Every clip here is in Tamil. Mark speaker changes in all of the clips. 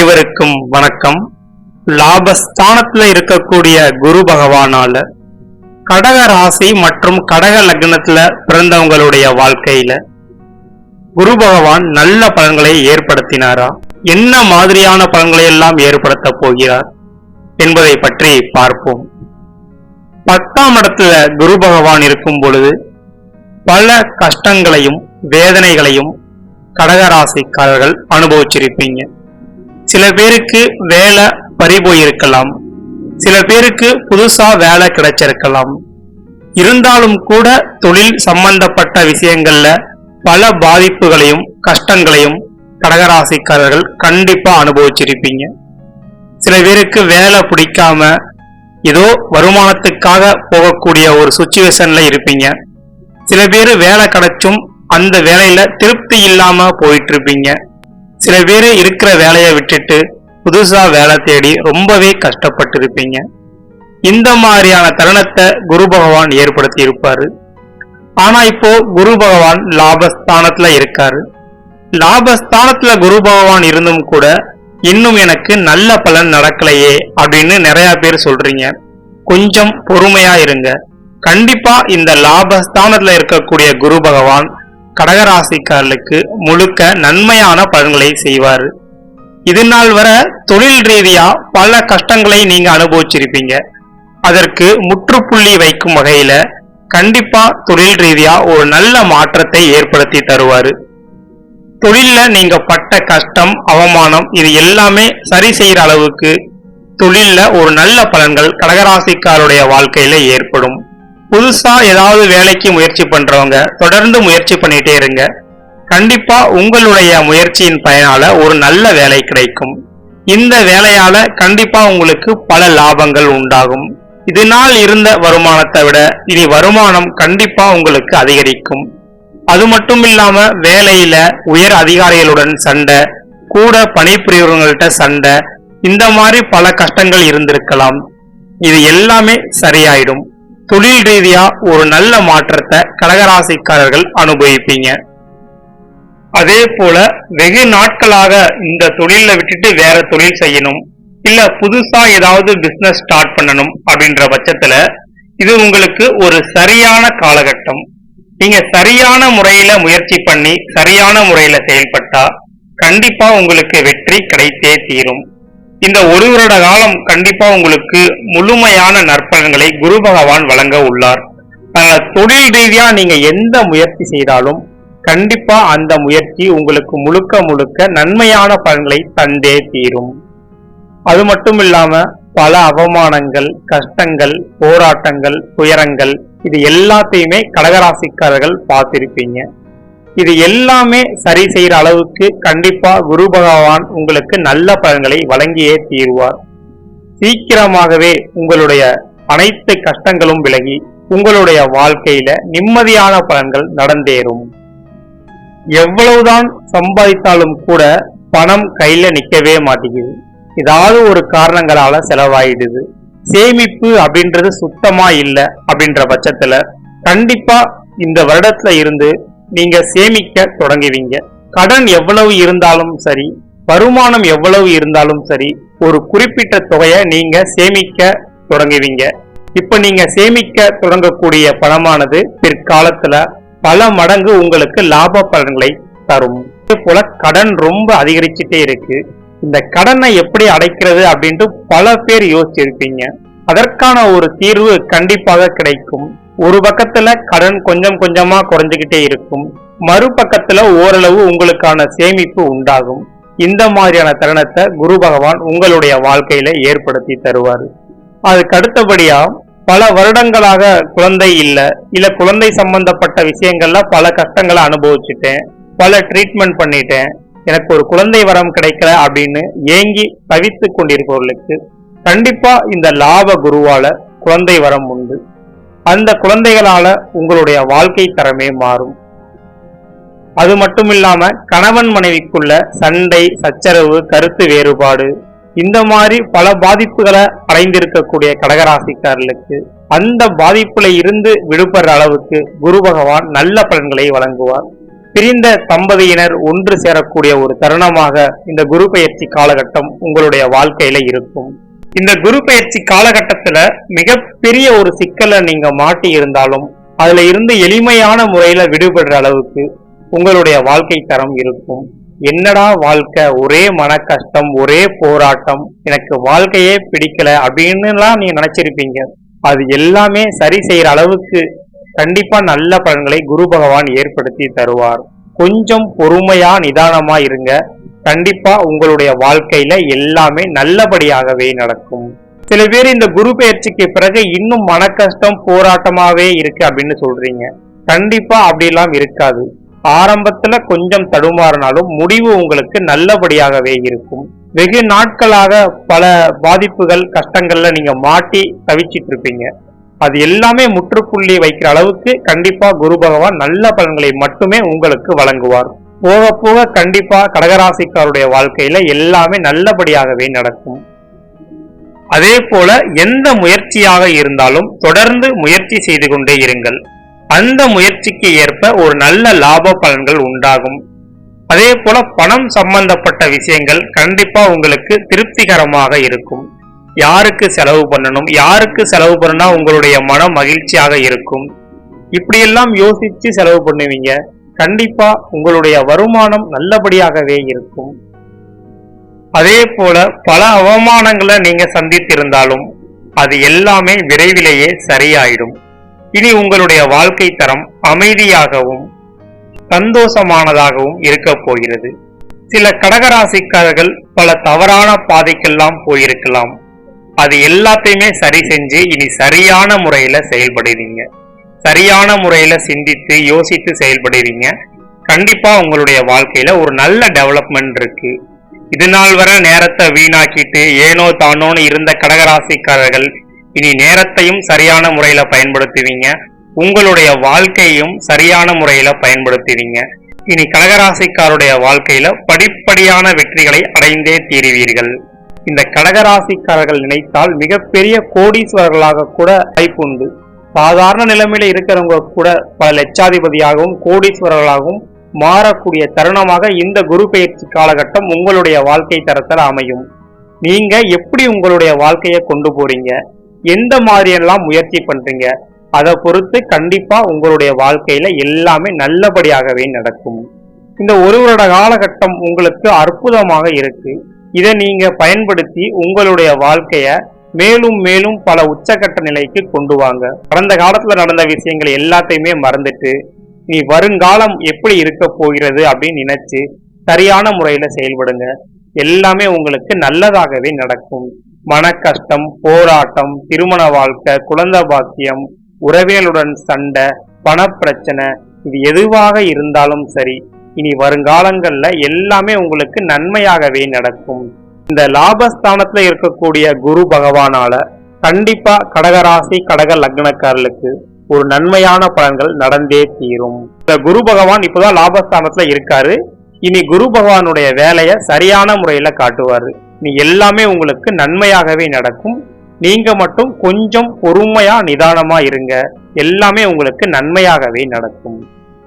Speaker 1: அனைவருக்கும் வணக்கம். லாபஸ்தானத்துல இருக்கக்கூடிய குரு பகவானால கடக ராசி மற்றும் கடக லக்னத்துல பிறந்தவங்களுடைய வாழ்க்கையில குரு பகவான் நல்ல பலன்களை ஏற்படுத்தினாரா, என்ன மாதிரியான பலன்களை எல்லாம் ஏற்படுத்த போகிறார் என்பதை பற்றி பார்ப்போம். 10ஆம் இடத்துல குரு பகவான் இருக்கும் பொழுது பல கஷ்டங்களையும் வேதனைகளையும் கடகராசிக்காரர்கள் அனுபவிச்சிருப்பீங்க. சில பேருக்கு வேலை பறிபோயிருக்கலாம், சில பேருக்கு புதுசா வேலை கிடைச்சிருக்கலாம். இருந்தாலும் கூட தொழில் சம்பந்தப்பட்ட விஷயங்கள்ல பல பாதிப்புகளையும் கஷ்டங்களையும் கடகராசிக்காரர்கள் கண்டிப்பா அனுபவிச்சிருப்பீங்க. சில பேருக்கு வேலை பிடிக்காம ஏதோ வருமானத்துக்காக போகக்கூடிய ஒரு சுச்சுவேஷன்ல இருப்பீங்க. சில பேர் வேலை கிடைச்சும் அந்த வேலையில திருப்தி இல்லாம போயிட்டு இருப்பீங்க. சில பேர் இருக்கிற வேலையை விட்டுட்டு புதுசா வேலை தேடி ரொம்பவே கஷ்டப்பட்டு இருப்பீங்க. இந்த மாதிரியான தருணத்தை குரு பகவான் ஏற்படுத்தி இருப்பாரு. ஆனா இப்போ குரு பகவான் லாபஸ்தானத்துல இருக்காரு. லாபஸ்தானத்துல குரு பகவான் இருந்தும் கூட இன்னும் எனக்கு நல்ல பலன் நடக்கலையே அப்படின்னு நிறைய பேர் சொல்றீங்க. கொஞ்சம் பொறுமையா இருங்க. கண்டிப்பா இந்த லாபஸ்தானத்துல இருக்கக்கூடிய குரு பகவான் கடகராசிக்காரர்களுக்கு முழுக்க நன்மையான பலன்களை செய்வார். இது நாள் வர தொழில் ரீதியா பல கஷ்டங்களை நீங்க அனுபவிச்சிருப்பீங்க. அதற்கு முற்றுப்புள்ளி வைக்கும் வகையில கண்டிப்பா தொழில் ரீதியா ஒரு நல்ல மாற்றத்தை ஏற்படுத்தி தருவாரு. தொழில்ல நீங்க பட்ட கஷ்டம் அவமானம் இது எல்லாமே சரி செய்யற அளவுக்கு தொழில்ல ஒரு நல்ல பலன்கள் கடகராசிக்காருடைய வாழ்க்கையில ஏற்படும். புதுசா ஏதாவது வேலைக்கு முயற்சி பண்றவங்க தொடர்ந்து முயற்சி பண்ணிட்டே இருங்க. கண்டிப்பா உங்களுடைய முயற்சியின் பயனால ஒரு நல்ல வேலை கிடைக்கும். இந்த வேலையால கண்டிப்பா உங்களுக்கு பல லாபங்கள் உண்டாகும். இதனால் இருந்த வருமானத்தை விட இனி வருமானம் கண்டிப்பா உங்களுக்கு அதிகரிக்கும். அது மட்டும் இல்லாம வேலையில உயர் அதிகாரிகளுடன் சண்டை, கூட பணிபுரியவர்கள்ட்ட சண்டை, இந்த மாதிரி பல கஷ்டங்கள் இருந்திருக்கலாம். இது எல்லாமே சரியாயிடும். தொழில் ரீதியா ஒரு நல்ல மாற்றத்தை கடகராசிக்காரர்கள் அனுபவிப்பீங்க. அதே போல வெகு நாட்களாக இந்த தொழிலை விட்டுட்டு வேற தொழில் செய்யணும், இல்ல புதுசா ஏதாவது பிசினஸ் ஸ்டார்ட் பண்ணணும் அப்படின்ற பட்சத்துல இது உங்களுக்கு ஒரு சரியான காலகட்டம். நீங்க சரியான முறையில முயற்சி பண்ணி சரியான முறையில செயல்பட்டா கண்டிப்பா உங்களுக்கு வெற்றி கிடைத்தே தீரும். இந்த ஒரு வருட காலம் கண்டிப்பா உங்களுக்கு முழுமையான நற்பலன்களை குரு பகவான் வழங்க உள்ளார். தொழில் ரீதியா நீங்க எந்த முயற்சி செய்தாலும் கண்டிப்பா அந்த முயற்சி உங்களுக்கு முழுக்க முழுக்க நன்மையான பலன்களை தந்தே தீரும். அது மட்டும் இல்லாம பல அவமானங்கள், கஷ்டங்கள், போராட்டங்கள், துயரங்கள் இது எல்லாத்தையுமே கடகராசிக்காரர்கள் பார்த்திருப்பீங்க. இது எல்லாமே சரி செய்யற அளவுக்கு கண்டிப்பா குரு பகவான் உங்களுக்கு நல்ல பலன்களை வழங்கியே தீருவார். சீக்கிரமாகவே உங்களுடைய அனைத்து கஷ்டங்களும் விலகி உங்களுடைய வாழ்க்கையில நிம்மதியான பலன்கள் நடந்தேறும். எவ்வளவுதான் சம்பாதித்தாலும் கூட பணம் கையில நிக்கவே மாட்டேங்குது. ஏதாவது ஒரு காரணங்களால செலவாயிடுது. சேமிப்பு அப்படின்றது சுத்தமா இல்லை அப்படின்ற பட்சத்துல கண்டிப்பா இந்த வருடத்துல இருந்து நீங்க சேமிக்க தொடங்குவீங்க. கடன் எவ்வளவு இருந்தாலும் சரி, வருமானம் எவ்வளவு இருந்தாலும் சரி, ஒரு குறிப்பிட்ட தொகையை நீங்க சேமிக்க தொடங்குவீங்க. இப்ப நீங்க சேமிக்க தொடங்கக்கூடிய பணமானது பிற்காலத்துல பல மடங்கு உங்களுக்கு லாப பலன்களை தரும். அதே போல கடன் ரொம்ப அதிகரிச்சுட்டே இருக்கு. இந்த கடனை எப்படி அடைக்கிறது அப்படின்ட்டு பல பேர் யோசிச்சிருப்பீங்க. அதற்கான ஒரு தீர்வு கண்டிப்பாக கிடைக்கும். ஒரு பக்கத்துல கடன் கொஞ்சம் கொஞ்சமா குறைஞ்சுக்கிட்டே இருக்கும், மறுபக்கத்துல ஓரளவு உங்களுக்கான சேமிப்பு உண்டாகும். இந்த மாதிரியான தருணத்தை குரு பகவான் உங்களுடைய வாழ்க்கையில ஏற்படுத்தி தருவாரு. அதுக்கு அடுத்தபடியா பல வருடங்களாக குழந்தை இல்ல குழந்தை சம்பந்தப்பட்ட விஷயங்கள்ல பல கஷ்டங்களை அனுபவிச்சுட்டேன், பல ட்ரீட்மெண்ட் பண்ணிட்டேன், எனக்கு ஒரு குழந்தை வரம் கிடைக்கல அப்படின்னு ஏங்கி தவித்து கொண்டிருப்பவர்களுக்கு கண்டிப்பா இந்த லாப குருவால குழந்தை வரம் உண்டு. அந்த குழந்தைகளால உங்களுடைய வாழ்க்கை தரமே மாறும். அது மட்டும் இல்லாம கணவன் மனைவிக்குள்ள சண்டை, சச்சரவு, கருத்து வேறுபாடு இந்த மாதிரி பல பாதிப்புகளை அடைந்திருக்கக்கூடிய கடகராசிக்காரர்களுக்கு அந்த பாதிப்புல இருந்து விடுபடுற அளவுக்கு குரு பகவான் நல்ல பலன்களை வழங்குவார். பிரிந்த தம்பதியினர் ஒன்று சேரக்கூடிய ஒரு தருணமாக இந்த குரு பெயர்ச்சி காலகட்டம் உங்களுடைய வாழ்க்கையில இருக்கும். இந்த குரு பெயர்ச்சி காலகட்டத்துல மிகப்பெரிய ஒரு சிக்கலை நீங்க மாட்டி இருந்தாலும் அதுல இருந்து எளிமையான முறையில விடுபடுற அளவுக்கு உங்களுடைய வாழ்க்கை தரம் இருக்கும். என்னடா வாழ்க்கை, ஒரே மன கஷ்டம், ஒரே போராட்டம், எனக்கு வாழ்க்கையே பிடிக்கல அப்படின்னுலாம் நீங்க நினைச்சிருப்பீங்க. அது எல்லாமே சரி செய்யற அளவுக்கு கண்டிப்பா நல்ல பலன்களை குரு பகவான் ஏற்படுத்தி தருவார். கொஞ்சம் பொறுமையா நிதானமா இருங்க. கண்டிப்பா உங்களுடைய வாழ்க்கையில எல்லாமே நல்லபடியாகவே நடக்கும். சில பேர் இந்த குரு பெயர்ச்சிக்கு பிறகு இன்னும் மன கஷ்டம் போராட்டமாவே இருக்கு அப்படின்னு சொல்றீங்க. கண்டிப்பா அப்படிலாம் இருக்காது. ஆரம்பத்துல கொஞ்சம் தடுமாறினாலும் முடிவு உங்களுக்கு நல்லபடியாகவே இருக்கும். வெகு நாட்களாக பல பாதிப்புகள் கஷ்டங்கள்ல நீங்க மாட்டி தவிச்சிட்டு இருப்பீங்க. அது எல்லாமே முற்றுப்புள்ளி வைக்கிற அளவுக்கு கண்டிப்பா குரு பகவான் நல்ல பலன்களை மட்டுமே உங்களுக்கு வழங்குவார். போக போக கண்டிப்பா கடகராசிக்காருடைய வாழ்க்கையில எல்லாமே நல்லபடியாகவே நடக்கும். அதே போல எந்த முயற்சியாக இருந்தாலும் தொடர்ந்து முயற்சி செய்து கொண்டே இருங்கள். அந்த முயற்சிக்கு ஏற்ப ஒரு நல்ல லாப பலன்கள் உண்டாகும். அதே போல பணம் சம்பந்தப்பட்ட விஷயங்கள் கண்டிப்பா உங்களுக்கு திருப்திகரமாக இருக்கும். யாருக்கு செலவு பண்ணணும், யாருக்கு செலவு பண்ணா உங்களுடைய மனம் மகிழ்ச்சியாக இருக்கும், இப்படியெல்லாம் யோசிச்சு செலவு பண்ணுவீங்க. கண்டிப்பா உங்களுடைய வருமானம் நல்லபடியாகவே இருக்கும். அதே போல பல அவமானங்களை நீங்க சந்தித்திருந்தாலும் அது எல்லாமே விரைவிலேயே சரியாயிடும். இனி உங்களுடைய வாழ்க்கை தரம் அமைதியாகவும் சந்தோஷமானதாகவும் இருக்க போகிறது. சில கடகராசிக்காரர்கள் பல தவறான பாதைக்கெல்லாம் போயிருக்கலாம். அது எல்லாத்தையுமே சரி செஞ்சு இனி சரியான முறையில செயல்படுவீங்க. சரியான முறையில சிந்தித்து யோசித்து செயல்படுவீங்க. கண்டிப்பா உங்களுடைய வாழ்க்கையில ஒரு நல்ல டெவலப்மெண்ட் இருக்கு. இது நாள் வரை நேரத்தை வீணாக்கிட்டு ஏனோ தானோன்னு இருந்த கடகராசிக்காரர்கள் இனி நேரத்தையும் சரியான முறையில பயன்படுத்துவீங்க. உங்களுடைய வாழ்க்கையும் சரியான முறையில பயன்படுத்துவீங்க. இனி கடகராசிக்காருடைய வாழ்க்கையில படிப்படியான வெற்றிகளை அடைந்தே தீருவீர்கள். இந்த கடகராசிக்காரர்கள் நினைத்தால் மிகப்பெரிய கோடீஸ்வரர்களாக கூட வாய்ப்புண்டு. சாதாரண நிலைமையில இருக்கிறவங்க கூட பல லட்சாதிபதியாகவும் கோடீஸ்வரர்களாகவும் மாறக்கூடிய தருணமாக இந்த குரு பெயர்ச்சி காலகட்டம் உங்களுடைய வாழ்க்கை தரத்தில் அமையும். நீங்க எப்படி உங்களுடைய வாழ்க்கையை கொண்டு போறீங்க, எந்த மாதிரியெல்லாம் முயற்சி பண்றீங்க, அதை பொறுத்து கண்டிப்பா உங்களுடைய வாழ்க்கையில எல்லாமே நல்லபடியாகவே நடக்கும். இந்த ஒரு வருட காலகட்டம் உங்களுக்கு அற்புதமாக இருக்கு. இதை நீங்க பயன்படுத்தி உங்களுடைய வாழ்க்கைய மேலும் மேலும் பல உச்சகட்ட நிலைக்கு கொண்டு வாங்க. கடந்த காலத்துல நடந்த விஷயங்கள் எல்லாத்தையுமே மறந்துட்டு நீ வருங்காலம் எப்படி இருக்க போகிறது அப்படின்னு நினைச்சு சரியான முறையில செயல்படுங்க. எல்லாமே உங்களுக்கு நல்லதாகவே நடக்கும். மன கஷ்டம், போராட்டம், திருமண வாழ்க்கை, குழந்தை பாக்கியம், உறவினருடன் சண்டை, பணப்பிரச்சனை, இது எதுவாக இருந்தாலும் சரி இனி வருங்காலங்கள்ல எல்லாமே உங்களுக்கு நன்மையாகவே நடக்கும். இந்த லாபஸ்தானத்துல இருக்கக்கூடிய குரு பகவானால கண்டிப்பா கடகராசி கடக லக்னக்காரர்களுக்கு ஒரு நன்மையான பலன்கள் நடந்தே தீரும். இந்த குரு பகவான் இப்பதான் லாபஸ்தானத்துல இருக்காரு. இனி குரு பகவானுடைய வேலையை சரியான முறையில காட்டுவாரு. நீ எல்லாமே உங்களுக்கு நன்மையாகவே நடக்கும். நீங்க மட்டும் கொஞ்சம் பொறுமையா நிதானமா இருங்க. எல்லாமே உங்களுக்கு நன்மையாகவே நடக்கும்.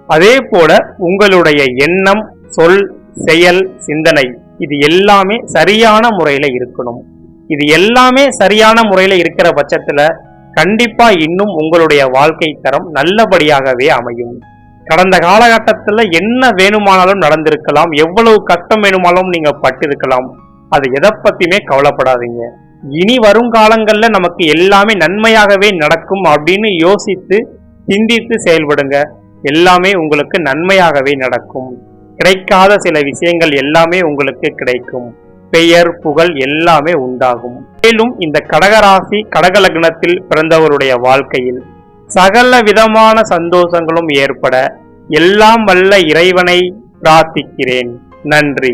Speaker 1: அதே போல உங்களுடைய எண்ணம், சொல், செயல், சிந்தனை இது எல்லாமே சரியான முறையில இருக்கணும். இது எல்லாமே சரியான முறையில இருக்கிற பட்சத்துல கண்டிப்பா இன்னும் உங்களுடைய வாழ்க்கை தரம் நல்லபடியாகவே அமையும். கடந்த காலகட்டத்துல என்ன வேணுமானாலும் நடந்திருக்கலாம், எவ்வளவு கஷ்டம் வேணுமானாலும் நீங்க பட்டிருக்கலாம். அது எதை பத்தியுமே கவலைப்படாதீங்க. இனி வரும் காலங்கள்ல நமக்கு எல்லாமே நன்மையாகவே நடக்கும் அப்படின்னு யோசித்து சிந்தித்து செயல்படுங்க. எல்லாமே உங்களுக்கு நன்மையாகவே நடக்கும். கிடைக்காத சில விஷயங்கள் எல்லாமே உங்களுக்கு கிடைக்கும். பெயர், புகழ் எல்லாமே உண்டாகும். மேலும் இந்த கடகராசி கடக லக்னத்தில் பிறந்தவருடைய வாழ்க்கையில் சகல விதமான சந்தோஷங்களும் ஏற்பட எல்லாம் வல்ல இறைவனை பிரார்த்திக்கிறேன். நன்றி.